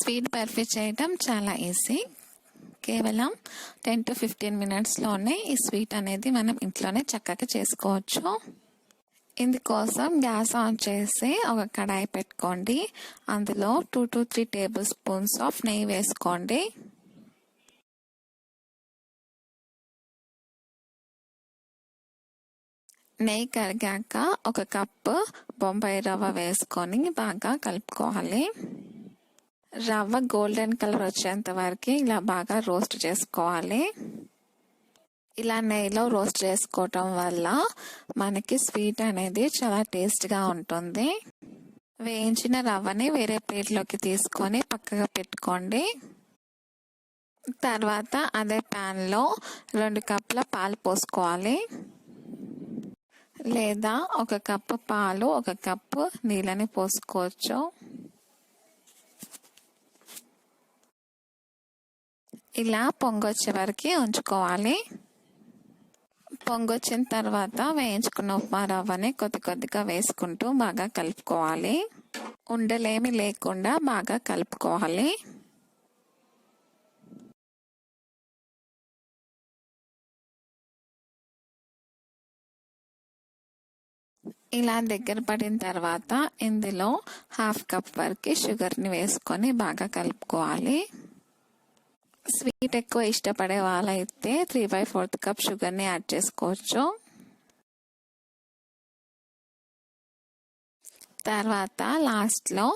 Sweet barfi చేయడం చాలా easy. కేవలం 10 to 15 మినిట్స్లోనే ఈ స్వీట్ అనేది మనం ఇంట్లోనే చక్కగా చేసుకోవచ్చు. ఇందుకోసం గ్యాస్ ఆన్ చేసి ఒక కడాయి పెట్టుకోండి. అందులో 2 to 3 టేబుల్ స్పూన్స్ ఆఫ్ నెయ్యి వేసుకోండి. నెయ్యి కరిగాక ఒక కప్పు బొంబాయి రవ్వ వేసుకొని బాగా కలుపుకోవాలి. రవ్వ గోల్డెన్ కలర్ వచ్చేంత వరకు ఇలా బాగా రోస్ట్ చేసుకోవాలి. ఇలా నెయ్యిలో రోస్ట్ చేసుకోవటం వల్ల మనకి స్వీట్ అనేది చాలా టేస్ట్గా ఉంటుంది. వేయించిన రవ్వని వేరే ప్లేట్లోకి తీసుకొని పక్కగా పెట్టుకోండి. తర్వాత అదే ప్యాన్లో 2 కప్పుల పాలు పోసుకోవాలి. లేదా 1 కప్పు పాలు 1 కప్పు నీళ్ళని పోసుకోవచ్చు. ఇలా పొంగొచ్చే వరకు ఉంచుకోవాలి. పొంగొచ్చిన తర్వాత వేయించుకున్న ఉప్మా రవ్వని కొద్దిగా వేసుకుంటూ బాగా కలుపుకోవాలి. ఉండలేమి లేకుండా బాగా కలుపుకోవాలి. ఇలా దగ్గర పడిన తర్వాత ఇందులో 1/2 కప్ వరకు షుగర్ని వేసుకొని బాగా కలుపుకోవాలి. స్వీట్ ఎక్కువ ఇష్టపడే వాళ్ళైతే 3/4 కప్ షుగర్ని యాడ్ చేసుకోవచ్చు. తర్వాత లాస్ట్లో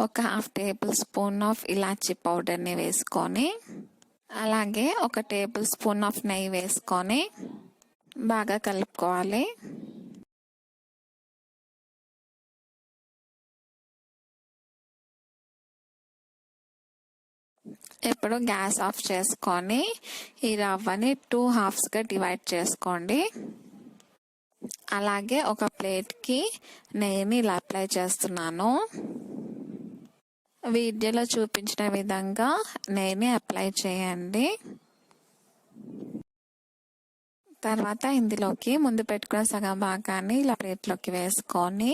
ఒక 1/2 టేబుల్ స్పూన్ ఆఫ్ ఇలాచీ పౌడర్ని వేసుకొని అలాగే 1 టేబుల్ స్పూన్ ఆఫ్ నెయ్యి వేసుకొని బాగా కలుపుకోవాలి. ఇప్పుడు గ్యాస్ ఆఫ్ చేసుకొని ఈ రవ్వని 2 హాఫ్స్గా డివైడ్ చేసుకోండి. అలాగే ఒక ప్లేట్కి నెయ్యిని ఇలా అప్లై చేస్తున్నాను. వీడియోలో చూపించిన విధంగా నెయ్యిని అప్లై చేయండి. తర్వాత ఇందులోకి ముందు పెట్టుకున్న సగం భాగాన్ని ఇలా ప్లేట్లోకి వేసుకొని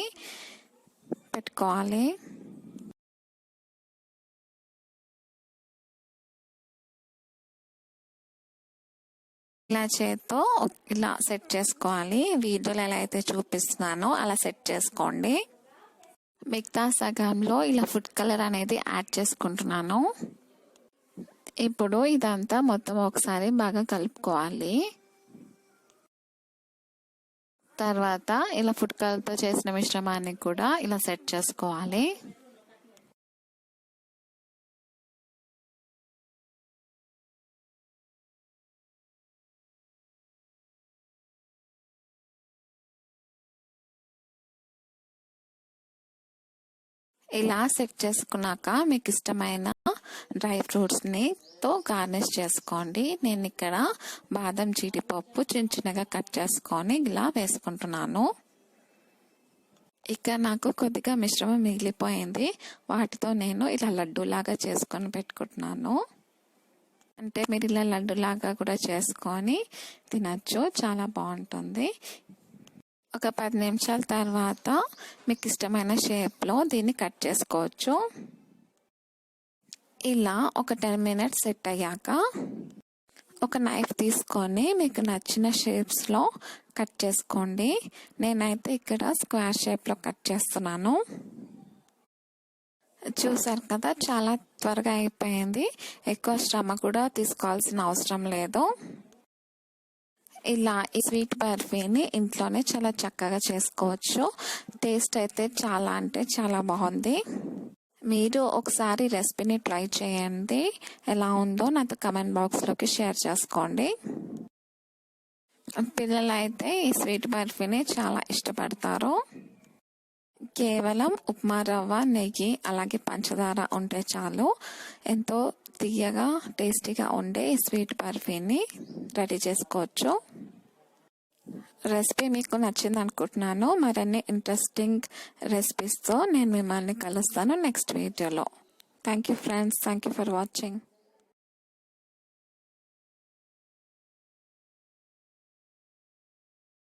పెట్టుకోవాలి. ఇలా చేత్తో ఇలా సెట్ చేసుకోవాలి. వీడియోలో ఎలా అయితే చూపిస్తున్నానో అలా సెట్ చేసుకోండి. మిగతా సగంలో ఇలా ఫుడ్ కలర్ అనేది యాడ్ చేసుకుంటున్నాను. ఇప్పుడు ఇదంతా మొత్తం ఒకసారి బాగా కలుపుకోవాలి. తర్వాత ఇలా ఫుడ్ కలర్తో చేసిన మిశ్రమాన్ని కూడా ఇలా సెట్ చేసుకోవాలి. ఇలా సెట్ చేసుకున్నాక మీకు ఇష్టమైన డ్రై ఫ్రూట్స్ని తో గార్నిష్ చేసుకోండి. నేను ఇక్కడ బాదం జీడిపప్పు చిన్నగా కట్ చేసుకొని ఇలా వేసుకుంటున్నాను. ఇక్కడ నాకు కొద్దిగా మిశ్రమం మిగిలిపోయింది. వాటితో నేను ఇలా లడ్డూలాగా చేసుకొని పెట్టుకుంటున్నాను. అంటే మీరు ఇలా లడ్డూలాగా కూడా చేసుకొని తినచ్చు, చాలా బాగుంటుంది. ఒక 10 నిమిషాల తర్వాత మీకు ఇష్టమైన షేప్లో దీన్ని కట్ చేసుకోవచ్చు. ఇలా ఒక 10 మినిట్స్ సెట్ అయ్యాక ఒక నైఫ్ తీసుకొని మీకు నచ్చిన షేప్స్లో కట్ చేసుకోండి. నేనైతే ఇక్కడ స్క్వేర్ షేప్లో కట్ చేస్తున్నాను. చూసారు కదా, చాలా త్వరగా అయిపోయింది. ఎక్కువ శ్రమ కూడా తీసుకోవాల్సిన అవసరం లేదు. ఇలా ఈ స్వీట్ బర్ఫీని ఇంట్లోనే చాలా చక్కగా చేసుకోవచ్చు. టేస్ట్ అయితే చాలా అంటే చాలా బాగుంది. మీరు ఒకసారి రెసిపీని ట్రై చేయండి. ఎలా ఉందో నాతో కమెంట్ బాక్స్లోకి షేర్ చేసుకోండి. పిల్లలు అయితే ఈ స్వీట్ బర్ఫీని చాలా ఇష్టపడతారు. కేవలం ఉప్మా రవ్వ, నెయ్యి అలాగే పంచదార ఉంటే చాలు ఎంతో తీయగా టేస్టీగా ఉండే ఈ స్వీట్ బర్ఫీని రెడీ చేసుకోవచ్చు. రెసిపీ మీకు నచ్చింది అనుకుంటున్నాను. మరిన్ని ఇంట్రెస్టింగ్ రెసిపీస్తో నేను మిమ్మల్ని కలుస్తాను నెక్స్ట్ వీడియోలో. Thank you friends. Thank you for watching.